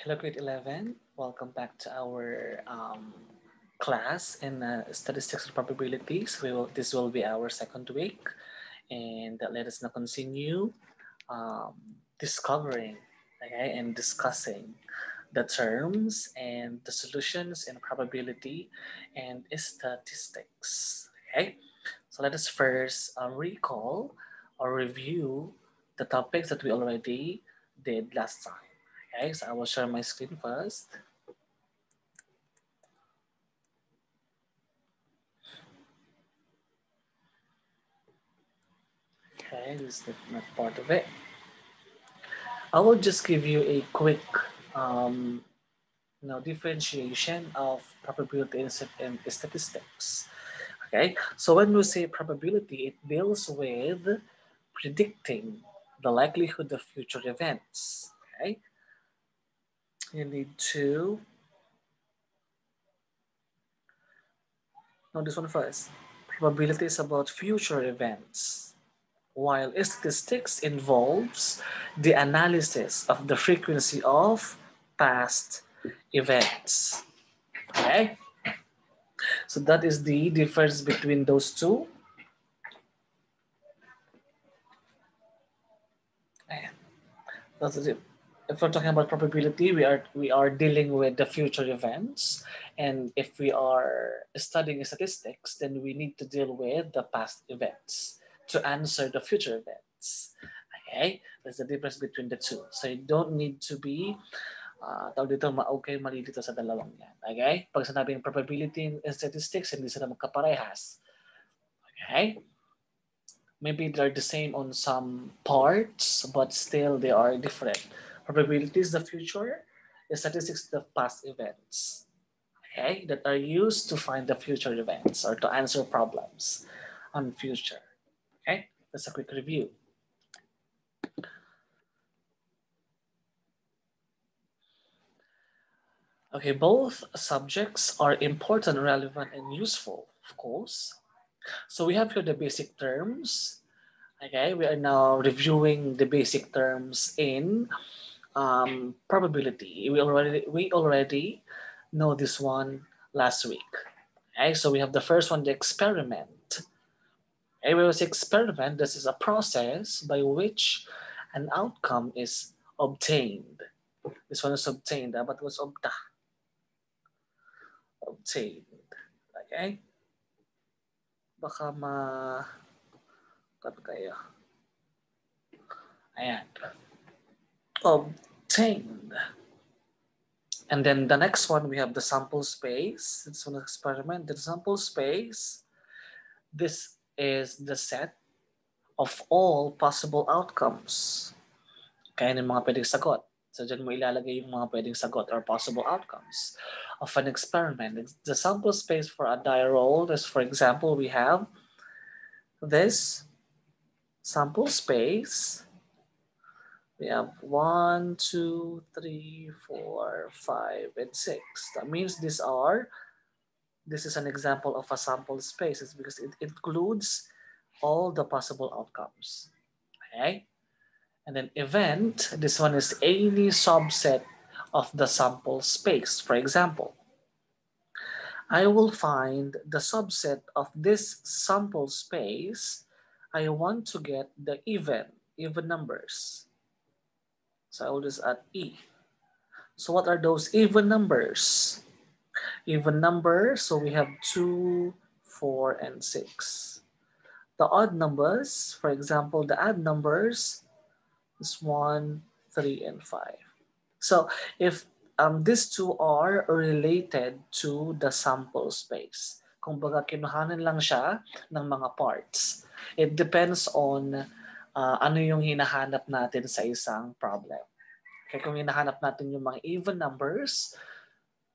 Hello, grade 11. Welcome back to our class in statistics and probabilities. This will be our second week, and let us now continue um, discovering, okay, and discussing the terms and the solutions in probability and statistics. Okay, so let us first recall or review the topics that we already did last time. Okay, so I will share my screen first. Okay, this is not part of it. I will just give you a quick um, differentiation of probability and statistics. Okay, so when we say probability, it deals with predicting the likelihood of future events. Okay, you need to know this one first. Probability is about future events, while statistics involves the analysis of the frequency of past events. Okay, so that is the difference between those two. That's it. If we're talking about probability, we are dealing with the future events, and if we are studying statistics, then we need to deal with the past events to answer the future events. Okay, that's the difference between the two. So you don't need to be tawag dito, okay, mali dito sa dalawang yan. Okay? Pag sinabing probability and statistics, hindi sila magkaparehas. Okay? Maybe they're the same on some parts, but still they are different. Probability is the future, statistics the past events. Okay? That are used to find the future events or to answer problems on future. Okay? That's a quick review. Okay, both subjects are important, relevant, and useful, of course. So we have here the basic terms. Okay, we are now reviewing the basic terms in probability. We already know this one last week. Okay, so we have the first one, the experiment. Okay, when we say experiment, this is a process by which an outcome is obtained. This one is obtained, but was obtained. Okay? Baka cut kayo. Ayan. Obtained. And then the next one, we have the sample space. It's an experiment. The sample space, this is the set of all possible outcomes. Kaya ng mga pwedeng sagot. So dyan mo ilalagay yung mga pwedeng sagot or possible outcomes of an experiment. It's the sample space for a die roll is, for example, we have this sample space. We have 1, 2, 3, 4, 5, and 6. That means this is an example of a sample space. It's because it includes all the possible outcomes. Okay? And then event, this one is any subset of the sample space. For example, I will find the subset of this sample space. I want to get the even numbers. So I will just add E. So what are those even numbers? Even numbers, so we have 2, 4, and 6. The odd numbers, for example, the odd numbers is 1, 3, and 5. So if these two are related to the sample space, kumbaga kinuhanan lang siya ng mga parts. It depends on ano yung hinahanap natin sa isang problem. Kaya kung hinahanap natin yung mga even numbers,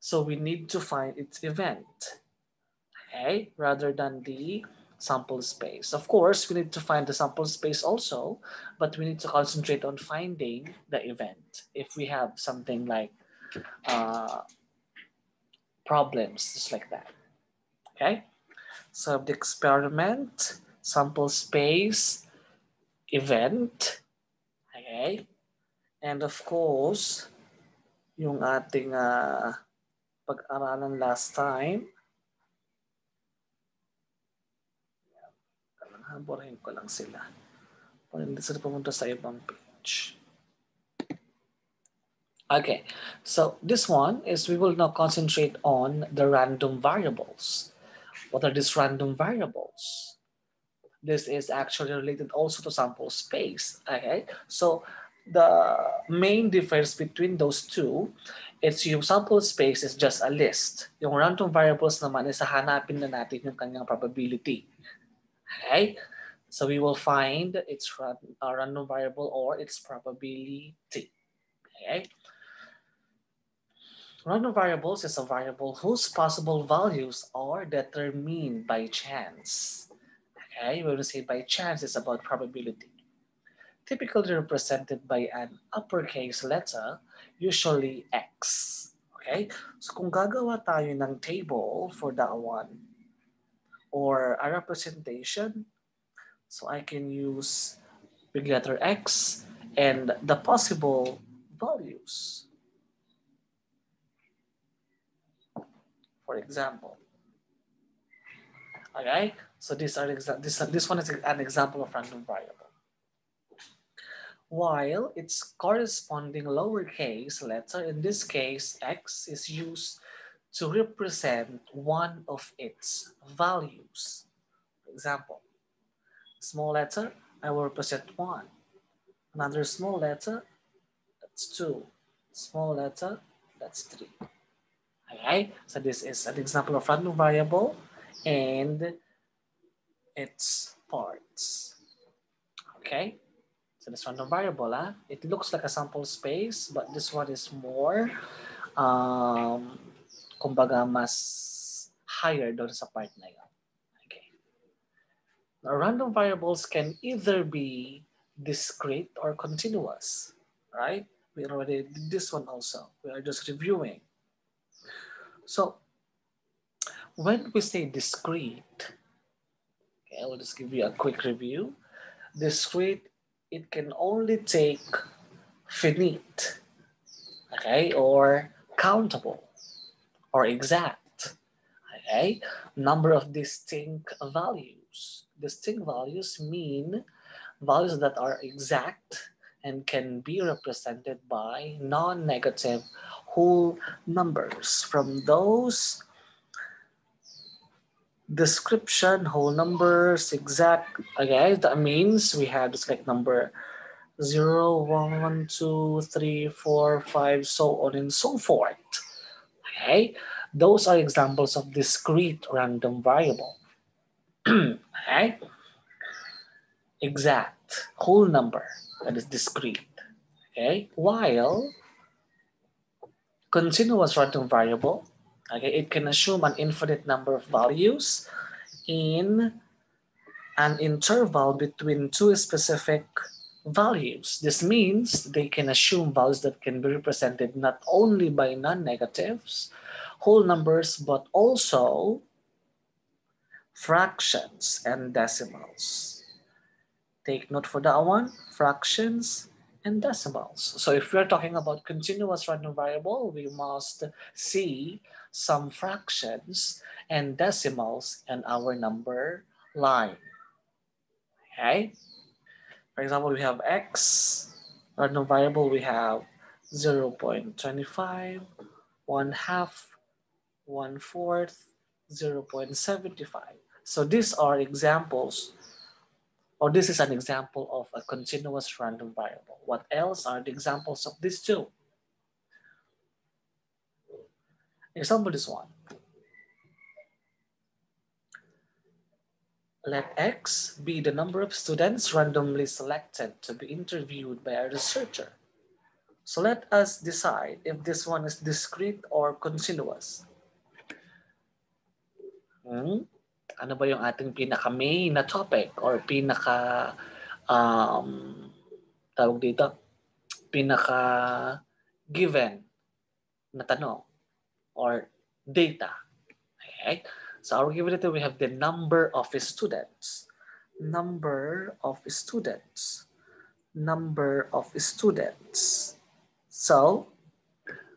so we need to find its event, okay, rather than the sample space. Of course, we need to find the sample space also, but we need to concentrate on finding the event if we have something like problems, just like that. Okay, so the experiment, sample space, event, okay, and of course, yung ating pag-aralan last time. Haburahin ko lang sila. Para hindi sila pumunta sa ibang page. Okay, so this one is we will now concentrate on the random variables. What are these random variables? This is actually related also to sample space. Okay, so the main difference between those two is yung sample space is just a list. Yung random variables naman is hahanapin na natin yung kanyang probability. Okay, so we will find its random variable or its probability. Okay. Random variables is a variable whose possible values are determined by chance. Okay, when we say by chance, it's about probability. Typically represented by an uppercase letter, usually X. Okay, so kung gagawa tayo ng table for that one, or a representation, so I can use big letter X and the possible values. For example, okay, so this one is an example of random variable. While its corresponding lowercase letter, in this case X, is used to represent one of its values. For example, small letter, I will represent 1. Another small letter, that's 2. Small letter, that's 3. Okay, so this is an example of random variable and its parts. Okay, so this random variable, it looks like a sample space, but this one is more, kumbaga mas higher doon sa part na yun. Okay. Now, random variables can either be discrete or continuous, right? We already did this one also. We are just reviewing. So when we say discrete, okay, I will just give you a quick review. Discrete, it can only take finite, okay, or countable, or exact, okay, number of distinct values. Distinct values mean values that are exact and can be represented by non-negative whole numbers. From those description, whole numbers, exact, okay, that means we have this like number 0, 1, 2, 3, 4, 5, so on and so forth. Okay, those are examples of discrete random variable. Okay, exact whole number, that is discrete. Okay, while continuous random variable, okay, it can assume an infinite number of values in an interval between two specific values. This means they can assume values that can be represented not only by non-negatives, whole numbers, but also fractions and decimals. Take note for that one, fractions and decimals. So if we're talking about continuous random variable, we must see some fractions and decimals in our number line. Okay? For example, we have x, random variable, we have 0.25, 1/2, 1/4, 0.75. So these are examples, or this is an example of a continuous random variable. What else are the examples of these two? Example this one. Let X be the number of students randomly selected to be interviewed by a researcher. So let us decide if this one is discrete or continuous. Ano ba yung ating pinaka-main na topic or tawag dito, pinaka-given na tanong or data? Okay? So our given data, we have the number of students. Number of students. Number of students. So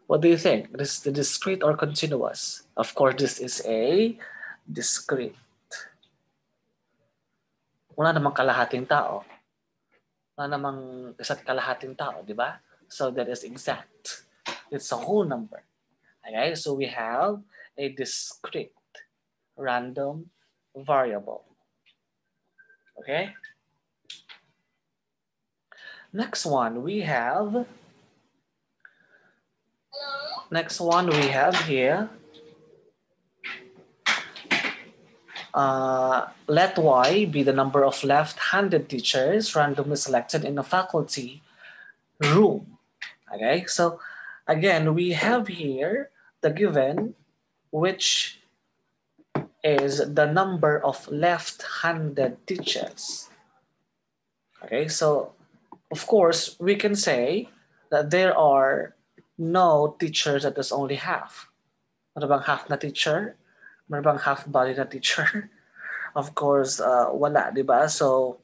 What do you think? This is the discrete or continuous? Of course, this is a discrete. Wala namang kalahating tao. Wala namang isa't kalahating tao, di ba? So that is exact. It's a whole number. Okay, so we have a discrete random variable. Okay. Next one we have. Next one we have here. Let Y be the number of left-handed teachers randomly selected in a faculty room. Okay, so again, we have here the given, which is the number of left-handed teachers. Okay, so of course, we can say that there are no teachers that is only half. Ano bang half na teacher? Ano bang half body na teacher? Of course, wala, di ba? So,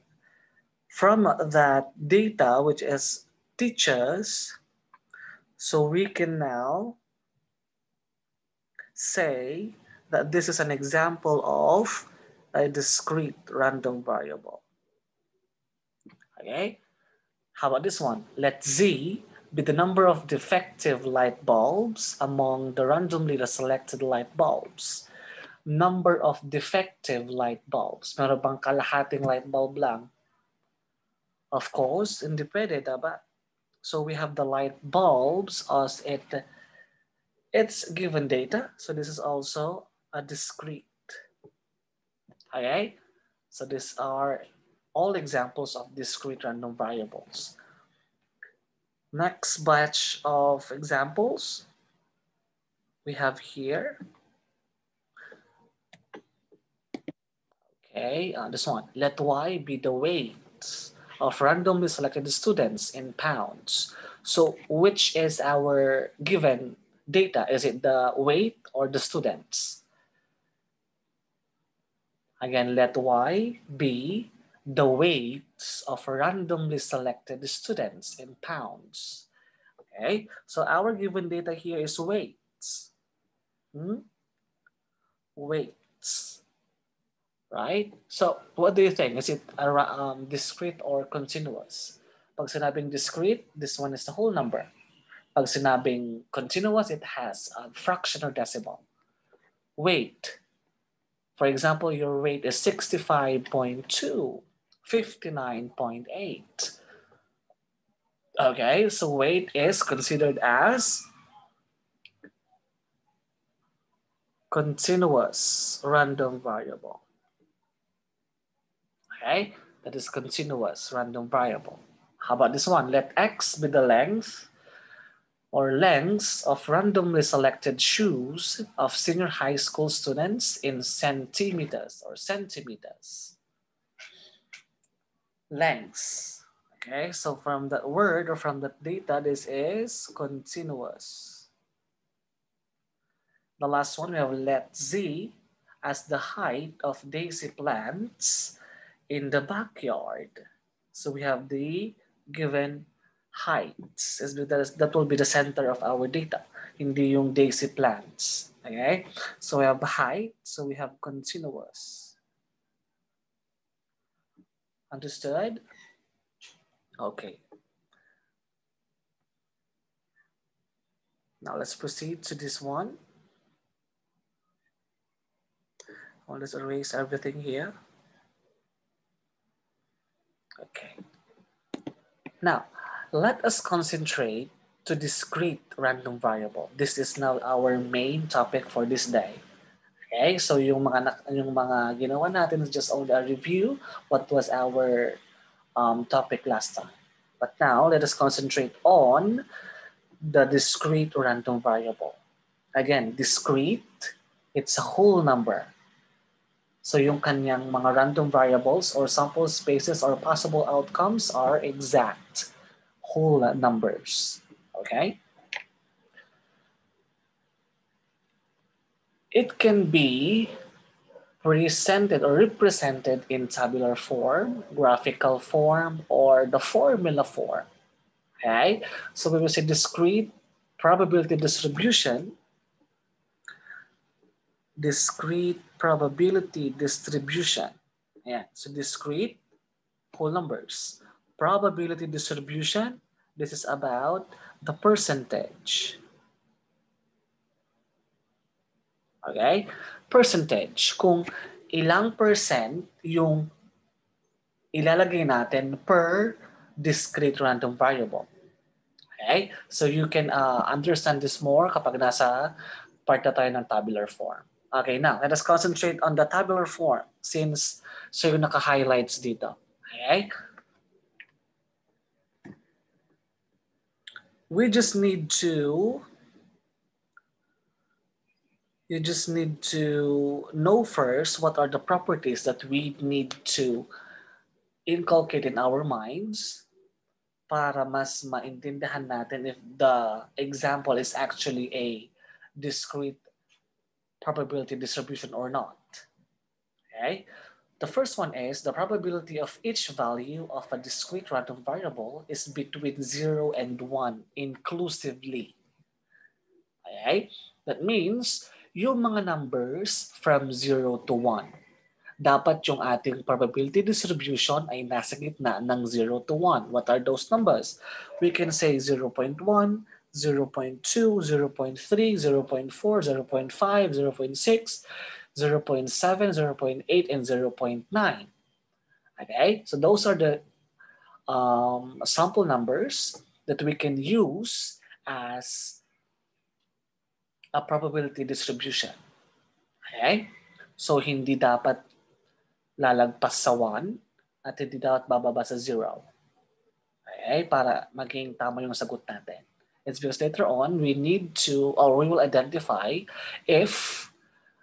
from that data, which is teachers, so we can now say that this is an example of a discrete random variable. Okay? How about this one? Let Z be the number of defective light bulbs among the randomly selected light bulbs. Number of defective light bulbs. Meron bang kalahating light bulb lang? Of course, hindi pwede, diba? So we have the light bulbs as it's given data. So this is also a discrete. Okay? So these are all examples of discrete random variables. Next batch of examples we have here. Okay, this one. Let Y be the weights of randomly selected students in pounds. So which is our given data? Is it the weight or the students? Again, let Y be the weights of randomly selected students in pounds. Okay, so our given data here is weights. Weights. Right? So, what do you think? Is it discrete or continuous? Pag sinabing discrete, this one is the whole number. Pag sinabing continuous, it has a fraction or decimal. Weight. For example, your weight is 65.2, 59.8. Okay, so weight is considered as continuous random variable. Okay, that is continuous random variable. How about this one? Let X be the length or lengths of randomly selected shoes of senior high school students in centimeters or centimeters. Lengths. Okay, so from that word or from that data, this is continuous. The last one, we have let Z as the height of daisy plants in the backyard. So we have the given heights. That will be the center of our data, hindi yung daisy plants. Okay? So we have height, so we have continuous. Understood? Okay. Now let's proceed to this one. Let's erase everything here. Okay. Now, let us concentrate to discrete random variable. This is now our main topic for this day. Okay, so yung mga ginawa natin is just only a review what was our topic last time. But now, let us concentrate on the discrete random variable. Again, discrete, it's a whole number. So yung kanyang mga random variables or sample spaces or possible outcomes are exact whole numbers. Okay? It can be presented or represented in tabular form, graphical form, or the formula form. Okay? So we will say discrete probability distribution, discrete probability distribution. Ayan. So discrete, whole numbers. Probability distribution, this is about the percentage. Okay? Percentage. Kung ilang percent yung ilalagay natin per discrete random variable. Okay? So you can understand this more kapag nasa part na tayo ng tabular form. Okay, now let us concentrate on the tabular form since so yung naka-highlights dito. Okay? We just need to know first what are the properties that we need to inculcate in our minds para mas maintindihan natin if the example is actually a discrete probability distribution or not. Okay? The first one is the probability of each value of a discrete random variable is between 0 and 1 inclusively. Okay? That means yung mga numbers from 0 to 1. Dapat yung ating probability distribution ay nasa gitna ng 0 to 1. What are those numbers? We can say 0.1, 0.2, 0.3, 0.4, 0.5, 0.6, 0.7, 0.8, and 0.9. Okay, so those are the sample numbers that we can use as a probability distribution. Okay, so hindi dapat lalagpas sa 1 at hindi dapat bababa sa 0. Okay, para maging tama yung sagot natin. It's because later on, we need to, or we will identify if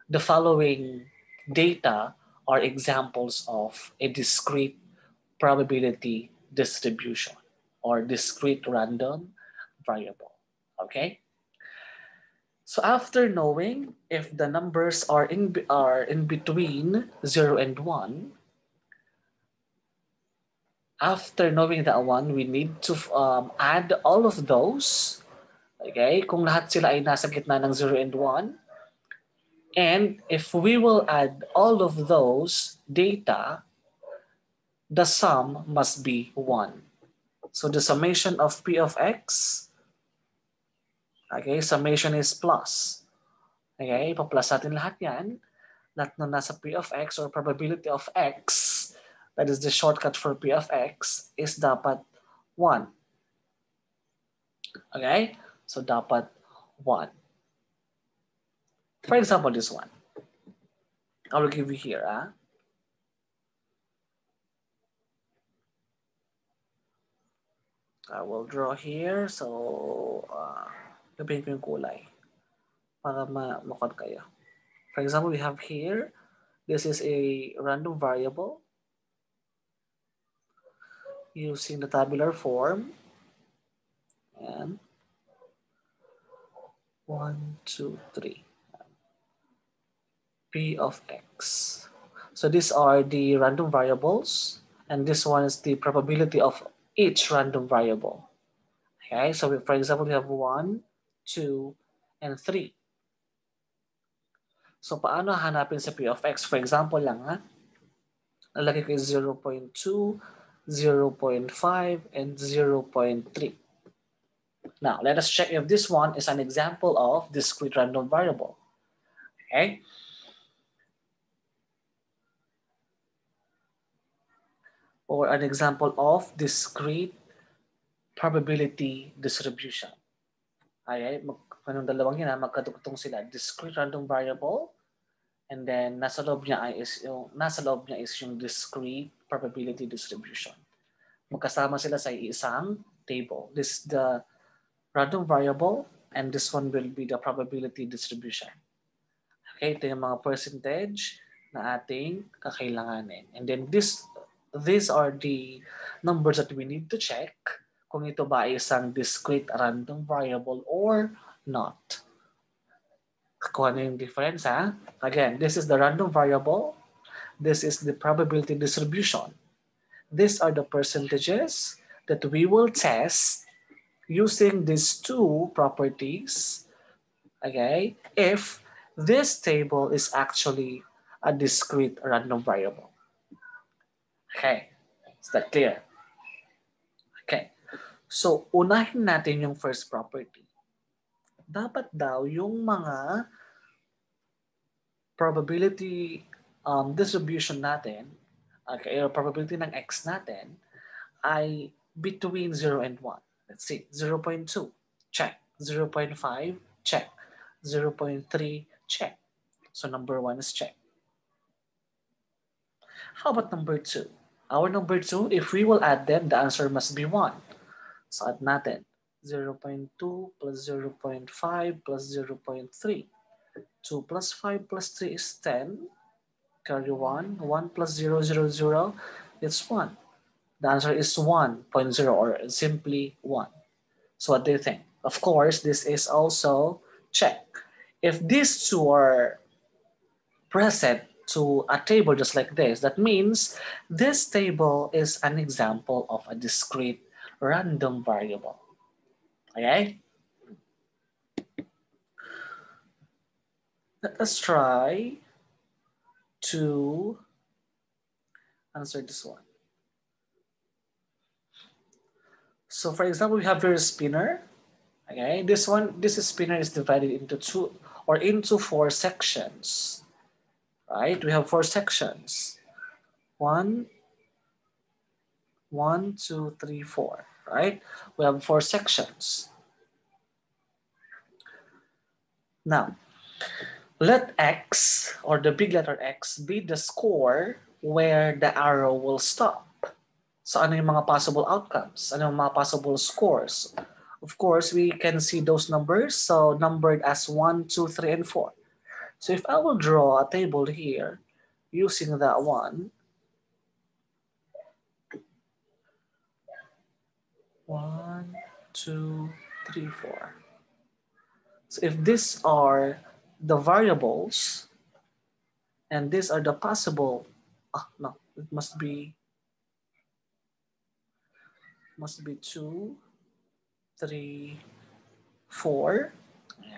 the following data are examples of a discrete probability distribution or discrete random variable. Okay? So after knowing if the numbers are in between 0 and 1, after knowing that one, we need to add all of those. Okay? Kung lahat sila ay nasa gitna ng 0 and 1, and if we will add all of those data, the sum must be 1. So the summation of P of X, okay, summation is plus. Okay, pa-plus natin lahat yan. Lahat na nasa P of X or probability of X, that is the shortcut for P of X, is dapat 1. Okay, so dapat 1. For example, this one. I will give you here. I will draw here. So, gabihin ko yung kulay para makot kayo. For example, we have here, this is a random variable using the tabular form. And 1, 2, 3. P of X. So these are the random variables, and this one is the probability of each random variable. Okay, so for example, we have 1, 2, and 3. So paano hanapin sa P of X? For example lang nalagay ko 0.2, 0.5, and 0.3. Now, let us check if this one is an example of discrete random variable. Okay. Or an example of discrete probability distribution. Okay, kanong dalawang yan, magkatugtong sila. Discrete random variable, and then nasa loob niya is yung discrete probability distribution. Magkasama sila sa isang table. This is the random variable, and this one will be the probability distribution. Okay, ito yung mga percentage na ating kakailanganin. And then these are the numbers that we need to check kung ito ba ay isang discrete random variable or not. Kung ano yung difference, Again, this is the random variable. This is the probability distribution. These are the percentages that we will test using these two properties, okay, if this table is actually a discrete random variable. Okay, is that clear? Okay, so unahin natin yung first property. Dapat daw yung mga probability distribution natin, okay, or probability ng x natin ay between 0 and 1. Let's see, 0.2, check. 0.5, check. 0.3, check. So number 1 is check. How about number 2? Our number 2, if we will add them, the answer must be 1. So add natin. 0.2 plus 0.5 plus 0.3. 2 plus 5 plus 3 is 10. Carry 1. 1 plus 0, 0, 0. It's 1. The answer is 1.0 or simply 1. So what do you think? Of course, this is also check. If these two are present to a table just like this, that means this table is an example of a discrete random variable. Okay? Let us try to answer this one. So for example, we have your spinner. Okay, this spinner is divided into into 4 sections. Right? We have 4 sections. 1, 1, 2, 3, 4. Right? We have 4 sections. Now, let X or the big letter X be the score where the arrow will stop. So ano yung mga possible outcomes? Ano yung mga possible scores? Of course, we can see those numbers. So numbered as 1, 2, 3, and 4. So if I will draw a table here using that one, 1, 2, 3, 4. So if these are the variables and these are the possible, no, it must be 2, 3, 4.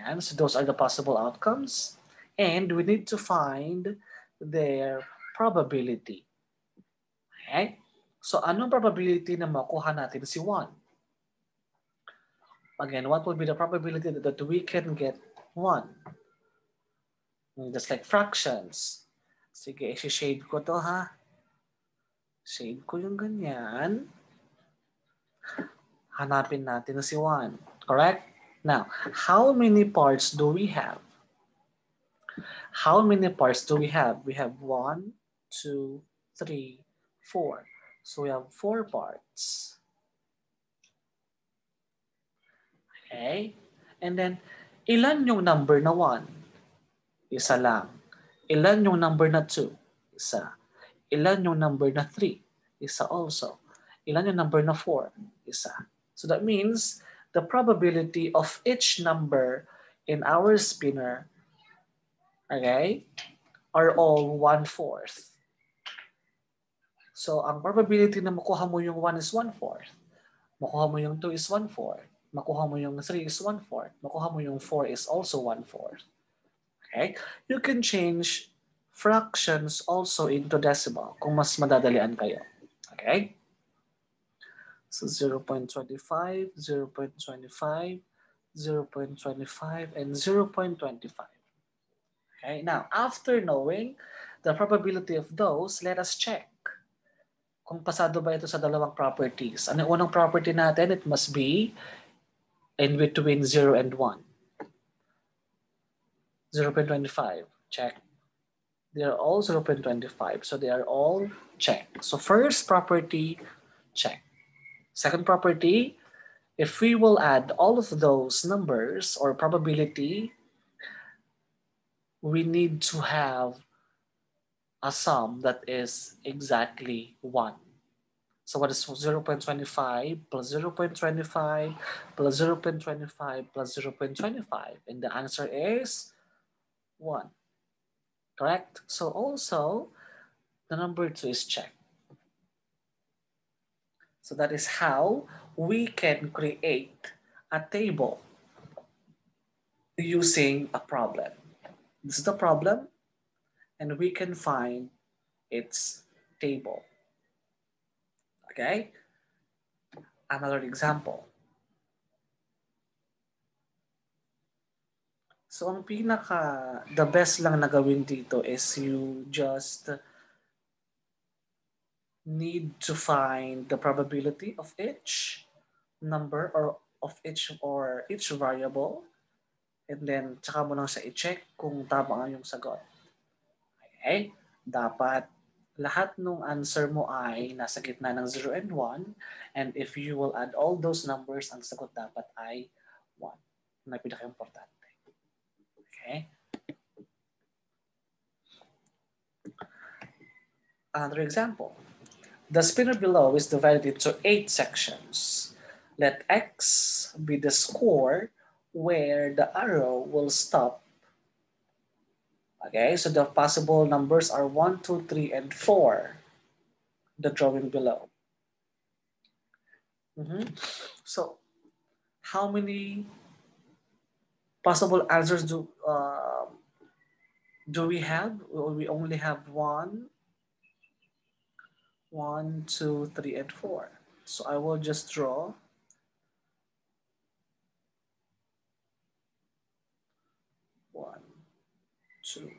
And so those are the possible outcomes. And we need to find their probability. Okay? So anong probability na makuha natin si 1? Again, what will be the probability that we can get 1? Just like fractions. Sige, i-shade ko to ha. Shade ko yung ganyan. Hanapin natin na si 1. Correct? Now, how many parts do we have? How many parts do we have? We have 1, 2, 3, 4. So we have 4 parts. Okay? And then, ilan yung number na 1? Isa lang. Ilan yung number na 2? Isa. Ilan yung number na 3? Isa also. Ilan yung number na 4? Isa. So that means the probability of each number in our spinner, okay, are all 1/4. So ang probability na makuha mo yung 1 is 1/4. Makuha mo yung 2 is 1/4. Makuha mo yung 3 is 1/4. Makuha mo yung 4 is also 1/4. Okay? You can change fractions also into decimal kung mas madadalian kayo. Okay? So 0.25, 0.25, 0.25, and 0.25. Okay, now after knowing the probability of those, let us check kung pasado ba ito sa dalawang properties. Ano yung unang property natin? It must be in between 0 and 1. 0.25, check. They are all 0.25, so they are all check. So first property, check. Second property, if we will add all of those numbers or probability, we need to have a sum that is exactly 1. So what is 0.25 plus 0.25 plus 0.25 plus 0.25? And the answer is 1. Correct? So also, the number 2 is check. So that is how we can create a table using a problem. This is the problem, and we can find its table. Okay? Another example. So, ang the best lang na gawin dito is you just need to find the probability of each number or of each variable, and then tsaka mo lang siya i-check kung tama yung sagot. Okay? Dapat lahat ng answer mo ay nasa gitna ng 0 and 1, and if you will add all those numbers, ang sagot dapat ay 1. Na pinaka-importante. Okay? Another example. The spinner below is divided into 8 sections. Let X be the score where the arrow will stop. Okay, so the possible numbers are 1, 2, 3, and 4. The drawing below. So, how many possible answers do we have? We only have 1, 2, 3, and 4. So I will just draw 1, 2,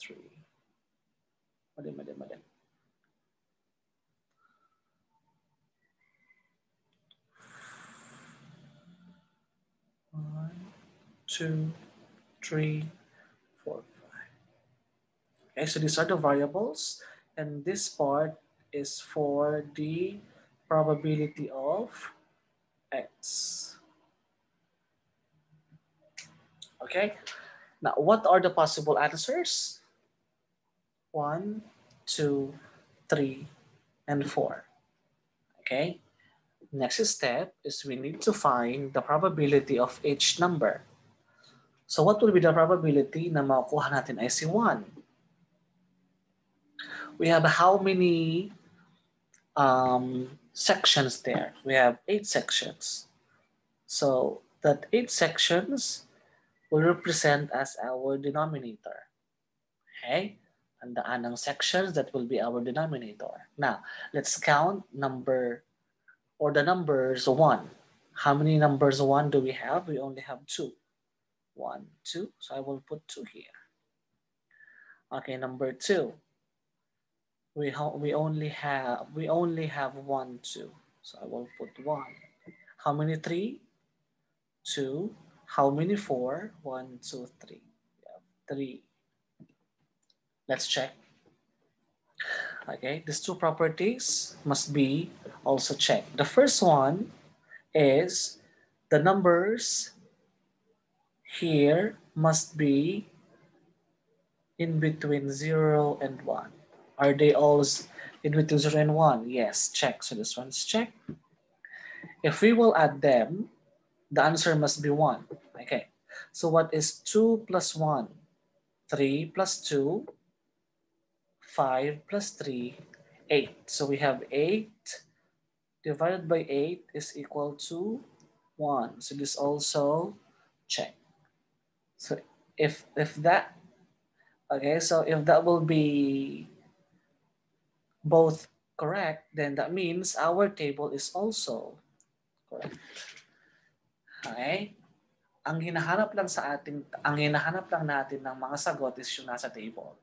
3. Mali. 1, 2, 3, 4, 5. Okay, so these are the variables, and this part is for the probability of X. Okay, now what are the possible answers? 1, 2, 3, and 4. Okay, next step is we need to find the probability of each number. So what will be the probability na makukuha natin ay si 1? We have how many sections there? We have 8 sections. So that 8 sections will represent as our denominator. Okay? Tandaan ng sections, that will be our denominator. Now, let's count the numbers 1. How many numbers 1 do we have? We only have 2. 1, 2. So I will put 2 here. Okay, number 2. We only have 1, 2. So I will put 1. How many 3? 2. How many 4? 1, 2, 3. We have 3. Let's check. Okay, these two properties must be also checked. The first one is the numbers here must be in between 0 and 1. Are they all in between 0 and 1? Yes, check. So this one's check. If we will add them, the answer must be 1. Okay, so what is 2 plus 1? 3 plus 2, 5 plus 3, 8. So we have 8 divided by 8 is equal to 1. So this also check. So if that, okay, so if that will be both correct, then that means our table is also correct. Okay? Ang hinahanap lang natin ng mga sagot is yung nasa table.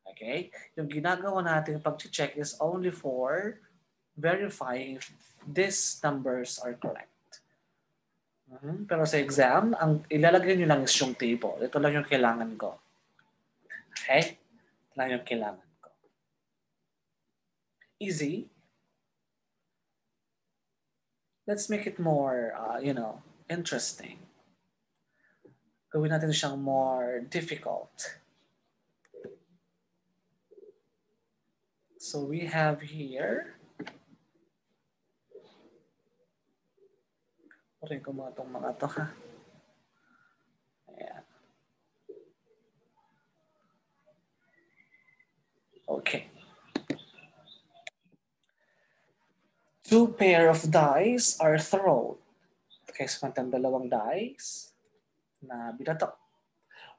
Okay? Yung ginagawa natin pag-check is only for verifying if these numbers are correct. Pero sa exam, ang ilalagay nyo lang is yung table. Ito lang yung kailangan ko. Okay? Ito lang yung kailangan ko. Easy. Let's make it more, interesting. Gawin natin siyang more difficult. So we have here, rin ko mga itong mga to, ha? Ayan. Okay. 2 pair of dice are thrown. Naka-expand ng dalawang dice na binato.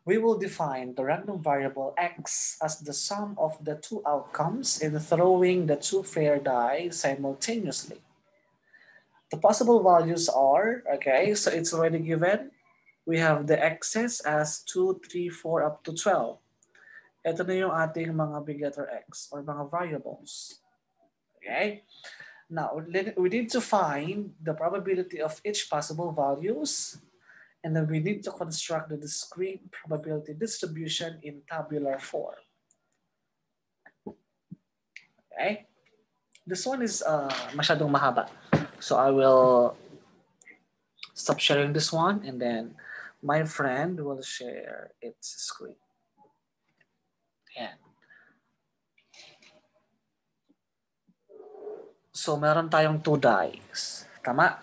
We will define the random variable x as the sum of the two outcomes in throwing the two fair die simultaneously. The possible values are, okay, so it's already given. We have the x's as 2, 3, 4, up to 12. Ito na yung ating mga big letter x or mga variables. Okay? Now, we need to find the probability of each possible values, and then we need to construct the discrete probability distribution in tabular form. Okay? This one is masyadong mahaba. So I will stop sharing this one, and then my friend will share its screen. Ayan. So meron tayong two dies. Tama?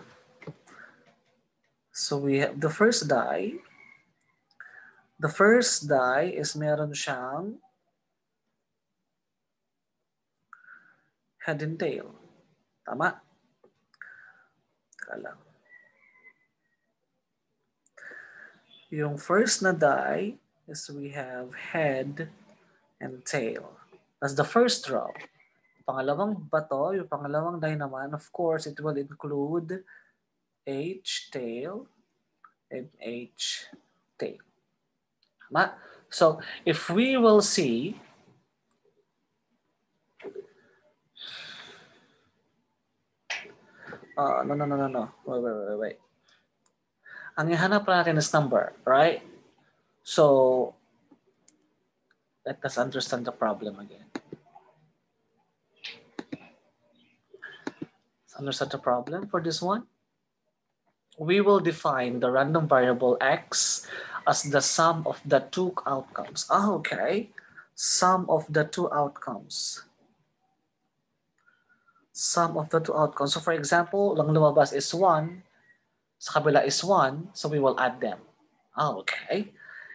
So we have the first die. The first die is meron siyang head and tail. Tama? Teka lang. Yung first na die is we have head and tail. That's the first row. Pangalawang bato, yung pangalawang die naman, of course, it will include H tail and H tail. Tama? So, if we will see, no. Wait. Ang ihanap natin is number, right? So, let us understand the problem again. Let's understand the problem for this one. We will define the random variable x as the sum of the two outcomes. Okay. Sum of the two outcomes. Sum of the two outcomes. So for example, lang lumabas is 1, sa kabila is 1, so we will add them. Okay.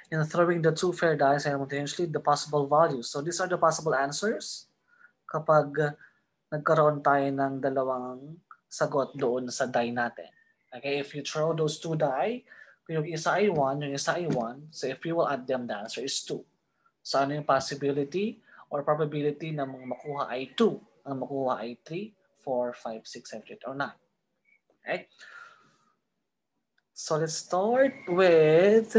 In throwing the two fair dice simultaneously, the possible values. So these are the possible answers kapag nagkaroon tayo ng dalawang sagot doon sa die natin. Okay, if you throw those two die, kung yung isa ay 1, yung isa ay 1, so if you will add them, the answer is 2. So ano yung possibility or probability na makuha ay 2, ang makuha ay 3, 4, 5, 6, 7, 8, or 9. Okay? So let's start with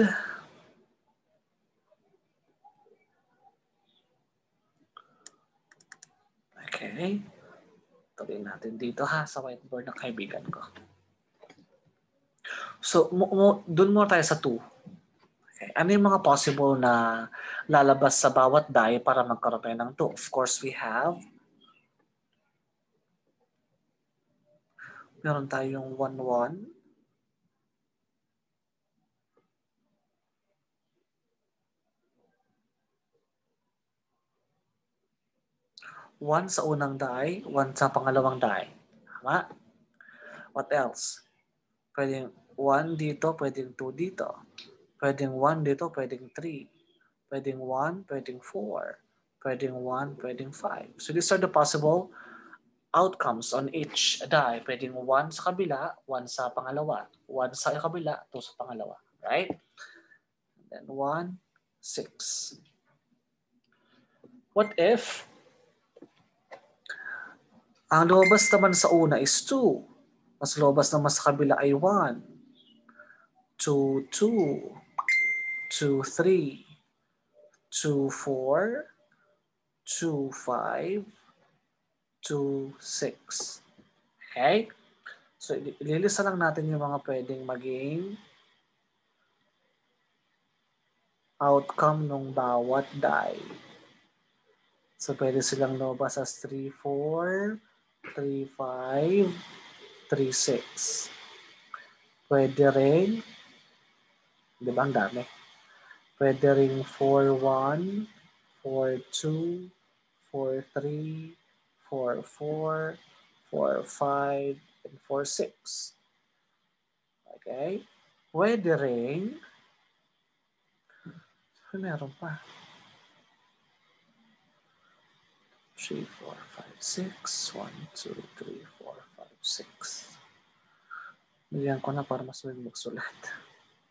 okay. Tuloy natin dito ha sa whiteboard ng kaibigan ko. So doon mo tayo sa 2. Okay. Ano yung mga possible na lalabas sa bawat die para magkaroon tayo ng 2? Of course, we have meron tayong 1, 1. 1 sa unang die, 1 sa pangalawang die. Tama? What else? Pwedeng 1 dito, pwedeng 2 dito. Pwedeng 1 dito, pwedeng 3. Pwedeng 1, pwedeng 4. Pwedeng 1, pwedeng 5. So these are the possible outcomes on each die. Pwedeng 1 sa kabila, 1 sa pangalawa. 1 sa kabila, 2 sa pangalawa. Right? And then 1, 6. What if ang lumabas naman sa una is 2. Mas lumabas naman sa kabila ay 1, 2, 2, 2, 3, 2, 4, 2, 5, 2, 6. Okay? So, ililista lang natin yung mga pwedeng maging outcome ng bawat die. So, pwede silang lumabas as 3, 4, 3, 5, 3, 6. Pwede rin, di ba ang dami? Pwede rin 4, 1, 4, 2, 4, 3, 4, 4, 4, 5, and 4, 6. Okay? Pwede rin, meron pa. 3, 4, 5, 6. 1, 2, 3, 4, 5, 6. Bigyan ko na para mas magsulat.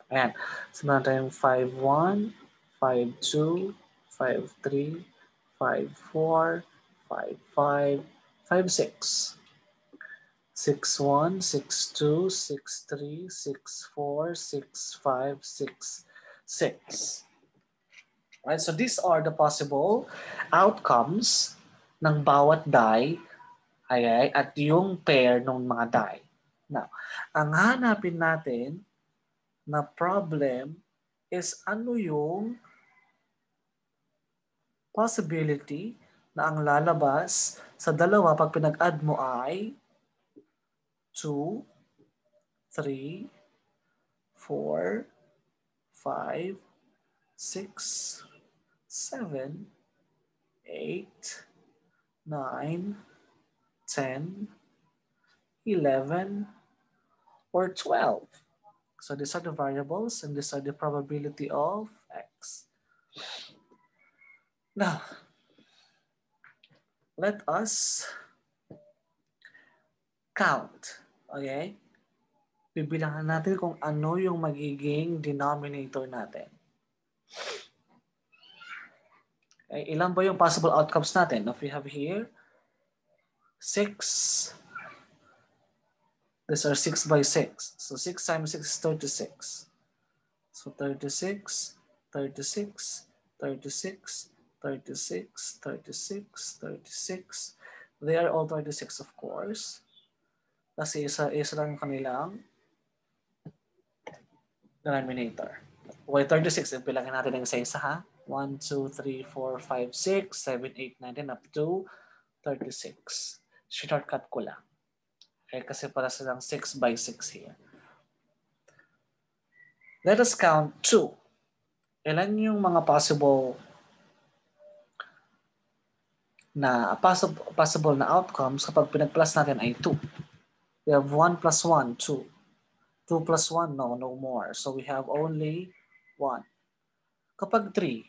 Ayan. Sabihan tayong 5-1, 5-2, 5-3, 5-4, 5-5, 5-6. 6-1, 6-2, 6-3, 6-4, 6-5, 6-6. Right? So these are the possible outcomes ng bawat die ay at yung pair ng mga die. Now, ang hanapin natin na problem is ano yung possibility na ang lalabas sa dalawa pag pinag-add mo ay 2, 3, 4, 5, 6, 7, 8, 9, 10, 11, or 12. So these are the variables and these are the probability of x. Now, let us count. Okay? Bibilangan natin kung ano yung magiging denominator natin. Okay, ilan ba yung possible outcomes natin? If we have here 6, these are 6 by 6. So 6 times 6 is 36. So 36, 36, 36, 36, 36, 36. They are all 36 of course. Kasi isa lang kanilang denominator. Okay, 36. Bilangin natin ng isa-isa ha. 1, 2, 3, 4, 5, 6, 7, 8, 9, 10, up to 36. Shortcut ko lang. Okay, kasi para silang 6 by 6 here. Let us count 2. Ilan yung mga possible na outcomes kapag pinag-plus natin ay 2. We have 1 plus 1, 2. 2 plus 1, no more. So we have only 1. Kapag 3,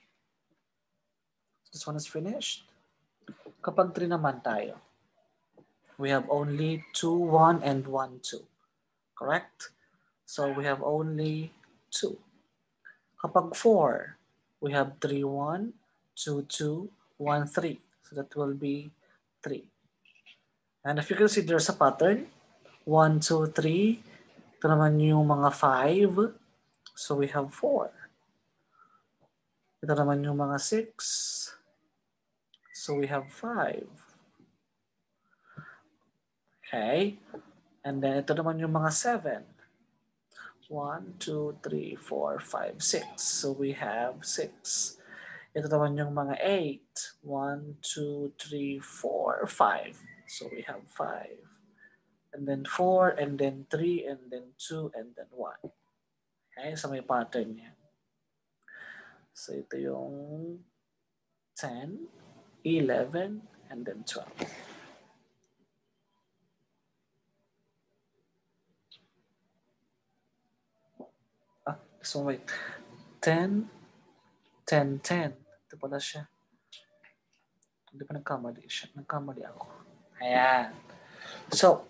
this one is finished. Kapag 3 naman tayo, we have only 2, 1, and 1, 2. Correct? So we have only 2. Kapag 4, we have 3, 1, 2, 2, 1, 3. So that will be 3. And if you can see, there's a pattern. 1, 2, 3. Ito naman yung mga 5. So we have 4. Ito naman yung mga 6. So we have 5. Okay. And then ito naman yung mga 7. 1, 2, 3, 4, 5, 6. So we have 6. Ito naman yung mga 8. 1, 2, 3, 4, 5. So we have 5. And then 4, and then 3, and then 2, and then 1. Okay, so may pattern yan. So ito yung 10, 11, and then 12. So wait, 10, 10, 10. Ito pala siya. Hindi pa nagkamali siya. Nagkamali ako. Ayan. So,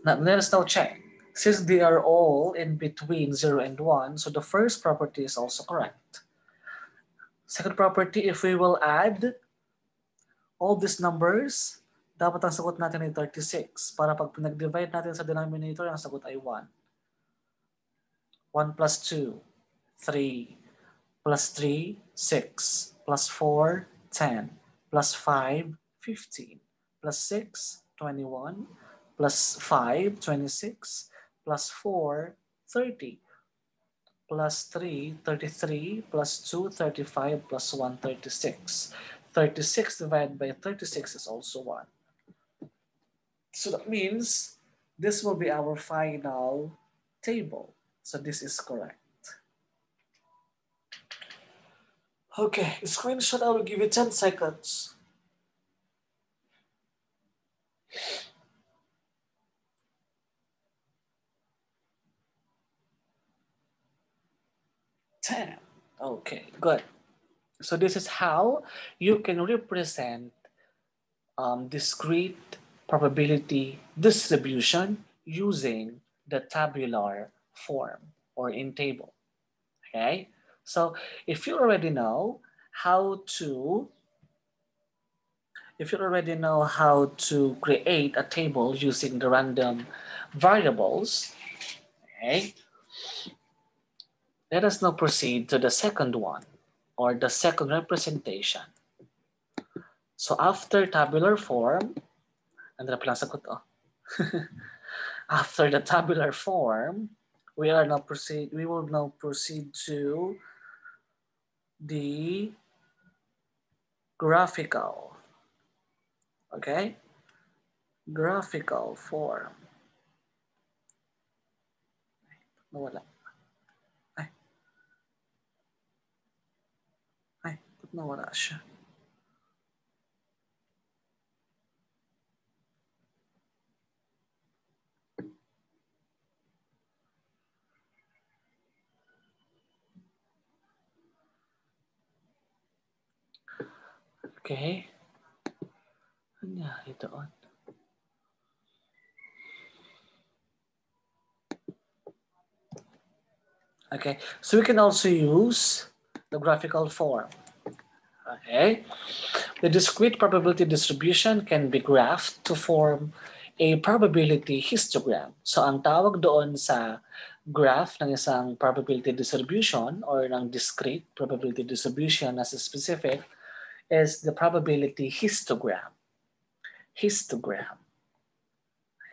let us now check. Since they are all in between 0 and 1, so the first property is also correct. Second property, if we will add all these numbers, dapat ang sagot natin ay 36. Para pag pinag-divide natin sa denominator, ang sagot ay 1. 1 plus 2, 3, plus 3, 6, plus 4, 10, plus 5, 15, plus 6, 21, plus 5, 26, plus 4, 30, plus 3, 33, plus 2, 35, plus 1, 36. 36 divided by 36 is also 1. So that means this will be our final table. So this is correct. Okay, screenshot, I will give you 10 seconds. Okay, good. So this is how you can represent discrete probability distribution using the tabular form or in table. Okay, so if you already know how to create a table using the random variables, okay, let us now proceed to the second one or the second representation. So after tabular form, ano na palang sagot oh. After the tabular form, we will now proceed to the graphical. Okay? Graphical form. Nawala. Ay, ba't nawala siya? Okay. Ano nangyari doon? Okay, so we can also use the graphical form. Okay, the discrete probability distribution can be graphed to form a probability histogram. So ang tawag doon sa graph ng isang probability distribution or ng discrete probability distribution as specific is the probability histogram. Histogram.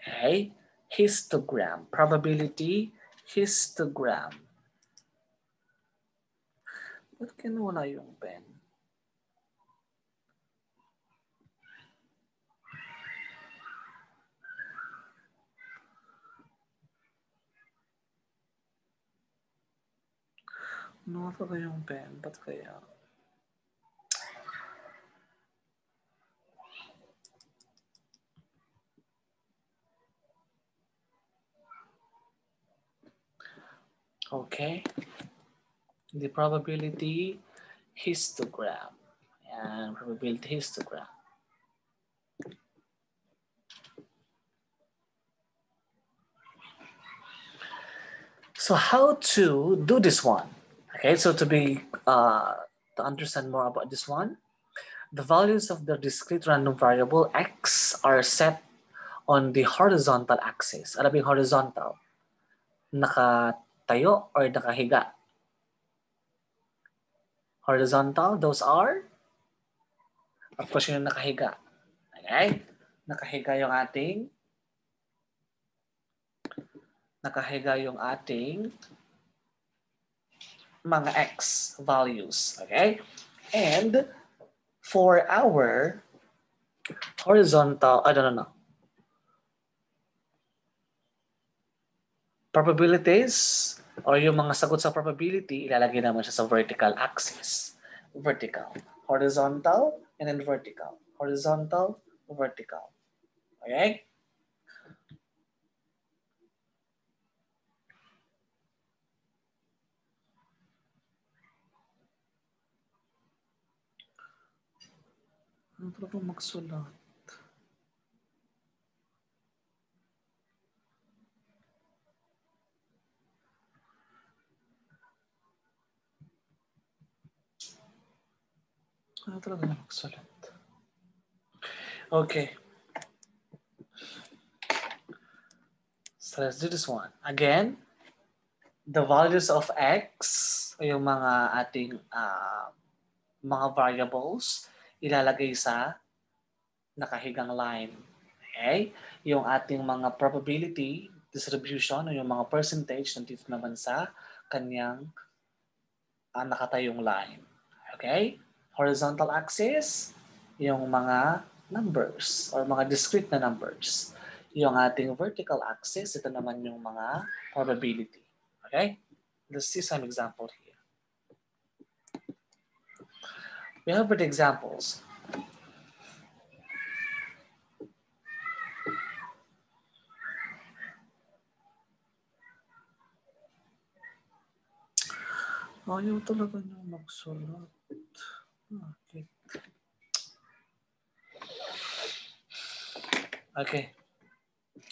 Okay, histogram. Probability histogram. Ba't kinuha yung pen? Ano ba yung pen? Ba't kaya? Okay. The probability histogram. And probability histogram. So how to do this one? Okay, so to understand more about this one, the values of the discrete random variable x are set on the horizontal axis. Ano ba yung horizontal? Nakatayo or nakahiga? Horizontal, those are? Of course, yung nakahiga. Okay? Nakahiga yung ating mga x values. Okay? And for our horizontal, no. Probabilities or yung mga sagot sa probability, ilalagay naman siya sa vertical axis. Vertical. Horizontal and then vertical. Horizontal, vertical. Okay? Ano pa ba magsulat? Ano talaga magsulat? Okay. So let's do this one. Again, the values of x, yung mga ating mga variables, ilalagay sa nakahigang line. Okay? Yung ating mga probability distribution o yung mga percentage nandito naman sa kanyang nakatayong line. Okay? Horizontal axis, yung mga numbers or mga discrete na numbers. Yung ating vertical axis, ito naman yung mga probability. Okay? Let's see some examples here. We have the examples. Ayaw talaga niya magsulat. Okay. Okay.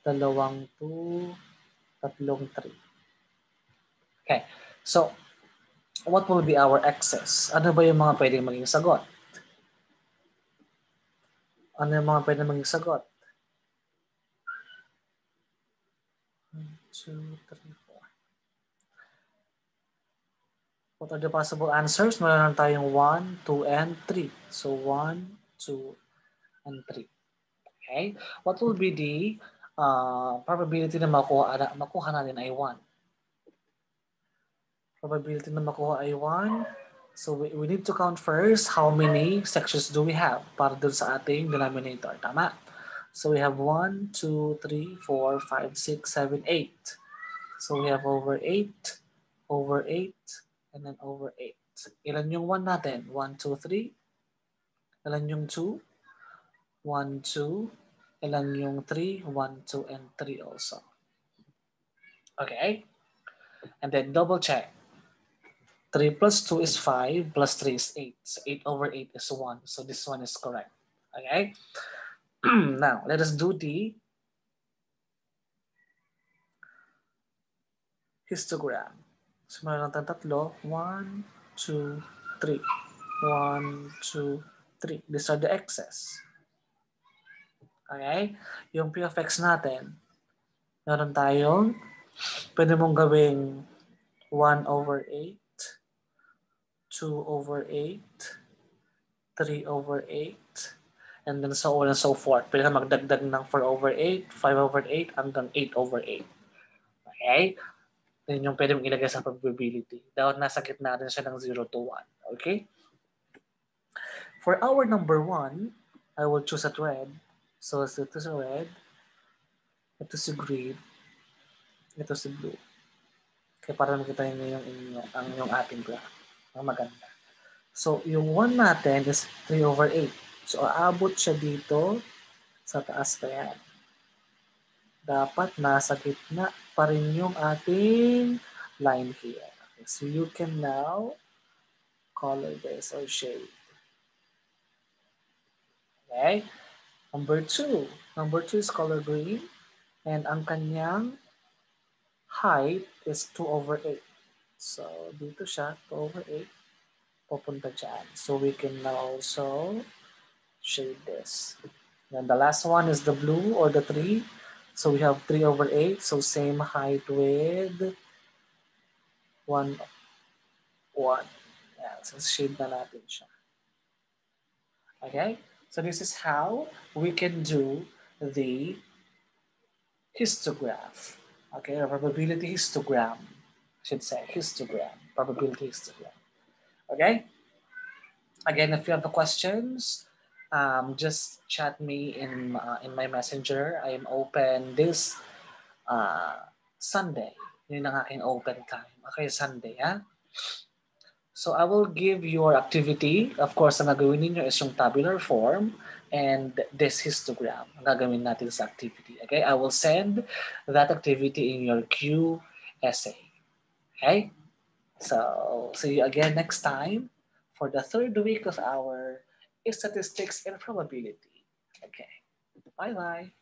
Dalawang 2, tatlong 3. Okay. So, what will be our excess? Ano ba yung mga pwedeng maging sagot? Ano yung mga pwedeng maging sagot? 1, 2, 3, 4. What are the possible answers? Meron tayong 1, 2, and 3. So, 1, 2, and 3. Okay? What will be the probability na makuha natin ay 1? Probability na makuha ay 1. So, we need to count first how many sections do we have para dun sa ating denominator. Tama? So, we have 1, 2, 3, 4, 5, 6, 7, 8. So, we have over 8, over 8, and then over 8. Ilan yung 1 natin? 1, 2, 3. Ilan yung 2? 1, 2. Ilan yung 3? 1, 2, and 3 also. Okay? And then double check. 3 plus 2 is 5, plus 3 is 8. So 8 over 8 is 1. So this one is correct. Okay? Now, let us do the histogram. So meron tayong tatlo. 1, 2, 3. 1, 2, 3. These are the excess. Okay? Yung p of x natin, meron tayong, pwede mong gawing 1 over 8, 2 over 8, 3 over 8, and then so on and so forth. Pwede ka magdagdag ng 4 over 8, 5 over 8, hanggang 8 over 8. Okay? Yan yung pwede mong ilagay sa probability. Dapat nasa gitna natin siya ng 0 to 1. Okay? For our number 1, I will choose at red. So, ito si red. Ito si green. Ito si blue. Kaya para makita nyo ang yung ating graph. Ang maganda. So, yung 1 natin is 3 over 8. So, aabot siya dito sa taas pa yan. Dapat nasa gitna pa rin yung ating line here. Okay, so, you can now color this or shade. Okay? Number 2. Number 2 is color green. And ang kanyang height is 2 over 8. So, dito siya, 2 over 8. Pupunta dyan. So, we can now also shade this. Then the last one is the blue or the 3. So, we have 3 over 8. So, same height with 1. Yeah, so, shade na natin siya. Okay? So, this is how we can do the histograph. Okay, a probability histogram. I should say histogram, probability histogram. Okay? Again, if you have the questions, just chat me in my messenger. I am open this Sunday. Yun ang aking open time. Okay, Sunday, ha? So I will give your activity. Of course, ang gagawin ninyo is yung tabular form and this histogram. Ang gagawin natin sa activity. Okay, I will send that activity in your Q essay. Okay, so see you again next time for the third week of our statistics and probability. Okay, bye-bye.